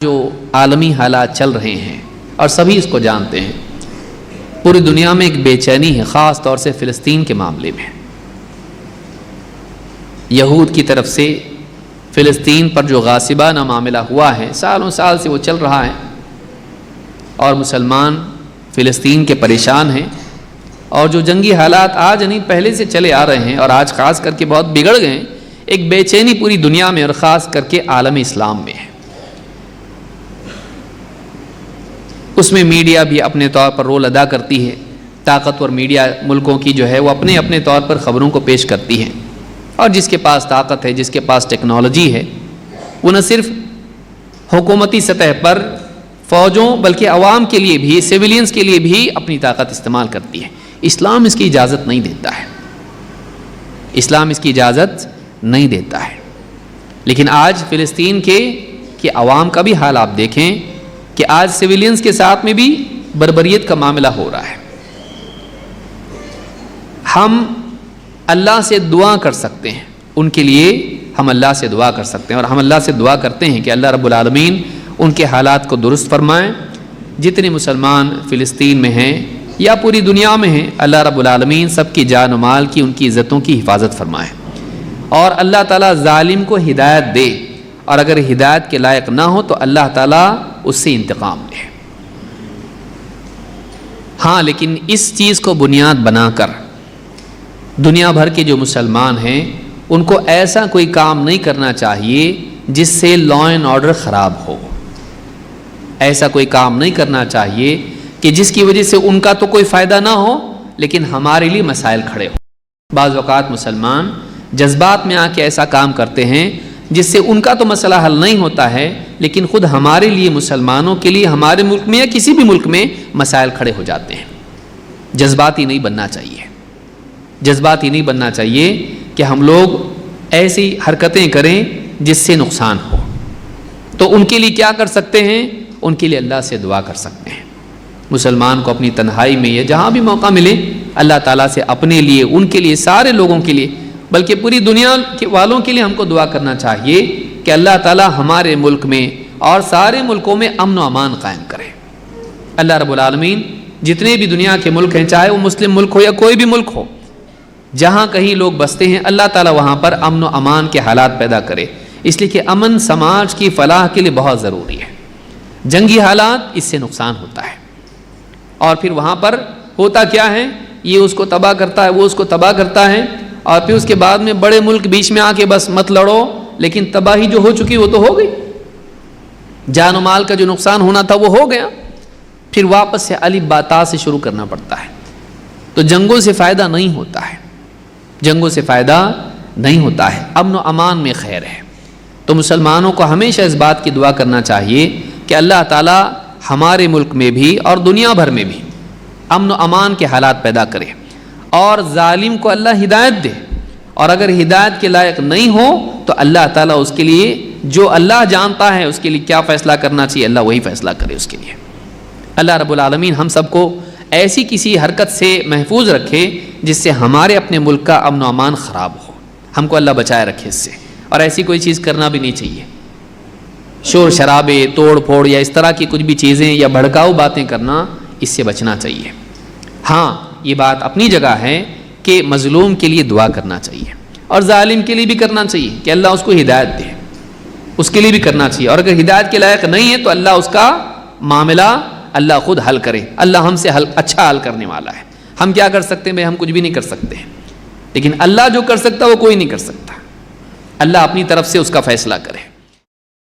جو عالمی حالات چل رہے ہیں اور سبھی اس کو جانتے ہیں، پوری دنیا میں ایک بے چینی ہے، خاص طور سے فلسطین کے معاملے میں۔ یہود کی طرف سے فلسطین پر جو غاصبانہ معاملہ ہوا ہے، سالوں سال سے وہ چل رہا ہے، اور مسلمان فلسطین کے پریشان ہیں، اور جو جنگی حالات آج نہیں پہلے سے چلے آ رہے ہیں اور آج خاص کر کے بہت بگڑ گئے ہیں، ایک بے چینی پوری دنیا میں اور خاص کر کے عالم اسلام میں ہے۔ اس میں میڈیا بھی اپنے طور پر رول ادا کرتی ہے، طاقتور میڈیا ملکوں کی جو ہے وہ اپنے اپنے طور پر خبروں کو پیش کرتی ہے، اور جس کے پاس طاقت ہے، جس کے پاس ٹیکنالوجی ہے، وہ نہ صرف حکومتی سطح پر فوجوں بلکہ عوام کے لیے بھی، سیویلینز کے لیے بھی اپنی طاقت استعمال کرتی ہے۔ اسلام اس کی اجازت نہیں دیتا ہے، اسلام اس کی اجازت نہیں دیتا ہے۔ لیکن آج فلسطین کے عوام کا بھی حال آپ دیکھیں کہ آج سیویلینز کے ساتھ میں بھی بربریت کا معاملہ ہو رہا ہے۔ ہم اللہ سے دعا کر سکتے ہیں، ان کے لیے ہم اللہ سے دعا کر سکتے ہیں، اور ہم اللہ سے دعا کرتے ہیں کہ اللہ رب العالمین ان کے حالات کو درست فرمائیں۔ جتنے مسلمان فلسطین میں ہیں یا پوری دنیا میں ہیں، اللہ رب العالمین سب کی جان و مال کی، ان کی عزتوں کی حفاظت فرمائیں، اور اللہ تعالیٰ ظالم کو ہدایت دے، اور اگر ہدایت کے لائق نہ ہو تو اللہ تعالیٰ اس سے انتقام لے۔ ہاں، لیکن اس چیز کو بنیاد بنا کر دنیا بھر کے جو مسلمان ہیں ان کو ایسا کوئی کام نہیں کرنا چاہیے جس سے لا اینڈ آرڈر خراب ہو۔ ایسا کوئی کام نہیں کرنا چاہیے کہ جس کی وجہ سے ان کا تو کوئی فائدہ نہ ہو لیکن ہمارے لیے مسائل کھڑے ہوں۔ بعض اوقات مسلمان جذبات میں آ کے ایسا کام کرتے ہیں جس سے ان کا تو مسئلہ حل نہیں ہوتا ہے، لیکن خود ہمارے لیے، مسلمانوں کے لیے، ہمارے ملک میں یا کسی بھی ملک میں مسائل کھڑے ہو جاتے ہیں۔ جذباتی نہیں بننا چاہیے، جذباتی نہیں بننا چاہیے کہ ہم لوگ ایسی حرکتیں کریں جس سے نقصان ہو۔ تو ان کے لیے کیا کر سکتے ہیں؟ ان کے لیے اللہ سے دعا کر سکتے ہیں۔ مسلمان کو اپنی تنہائی میں یا جہاں بھی موقع ملے اللہ تعالیٰ سے اپنے لیے، ان کے لیے، سارے لوگوں کے لیے، بلکہ پوری دنیا کے والوں کے لیے ہم کو دعا کرنا چاہیے کہ اللہ تعالیٰ ہمارے ملک میں اور سارے ملکوں میں امن و امان قائم کرے۔ اللہ رب العالمین جتنے بھی دنیا کے ملک ہیں، چاہے وہ مسلم ملک ہو یا کوئی بھی ملک ہو، جہاں کہیں لوگ بستے ہیں، اللہ تعالیٰ وہاں پر امن و امان کے حالات پیدا کرے، اس لیے کہ امن سماج کی فلاح کے لیے بہت ضروری ہے۔ جنگی حالات اس سے نقصان ہوتا ہے، اور پھر وہاں پر ہوتا کیا ہے، یہ اس کو تباہ کرتا ہے، وہ اس کو تباہ کرتا ہے، اور پھر اس کے بعد میں بڑے ملک بیچ میں آ کے بس مت لڑو، لیکن تباہی جو ہو چکی وہ تو ہو گئی، جان و مال کا جو نقصان ہونا تھا وہ ہو گیا، پھر واپس سے الف با تا سے شروع کرنا پڑتا ہے۔ تو جنگوں سے فائدہ نہیں ہوتا ہے، جنگوں سے فائدہ نہیں ہوتا ہے، امن و امان میں خیر ہے۔ تو مسلمانوں کو ہمیشہ اس بات کی دعا کرنا چاہیے کہ اللہ تعالیٰ ہمارے ملک میں بھی اور دنیا بھر میں بھی امن و امان کے حالات پیدا کرے، اور ظالم کو اللہ ہدایت دے، اور اگر ہدایت کے لائق نہیں ہو تو اللہ تعالیٰ اس کے لیے، جو اللہ جانتا ہے اس کے لیے کیا فیصلہ کرنا چاہیے، اللہ وہی فیصلہ کرے اس کے لیے۔ اللہ رب العالمین ہم سب کو ایسی کسی حرکت سے محفوظ رکھے جس سے ہمارے اپنے ملک کا امن و امان خراب ہو، ہم کو اللہ بچائے رکھے اس سے، اور ایسی کوئی چیز کرنا بھی نہیں چاہیے۔ شور شرابے، توڑ پھوڑ یا اس طرح کی کچھ بھی چیزیں یا بھڑکاؤ باتیں کرنا، اس سے بچنا چاہیے۔ ہاں، یہ بات اپنی جگہ ہے کہ مظلوم کے لیے دعا کرنا چاہیے، اور ظالم کے لیے بھی کرنا چاہیے کہ اللہ اس کو ہدایت دے، اس کے لیے بھی کرنا چاہیے، اور اگر ہدایت کے لائق نہیں ہے تو اللہ اس کا معاملہ اللہ خود حل کرے۔ اللہ ہم سے اچھا حل کرنے والا ہے۔ ہم کیا کر سکتے ہیں بھائی؟ ہم کچھ بھی نہیں کر سکتے، لیکن اللہ جو کر سکتا وہ کوئی نہیں کر سکتا۔ اللہ اپنی طرف سے اس کا فیصلہ کرے۔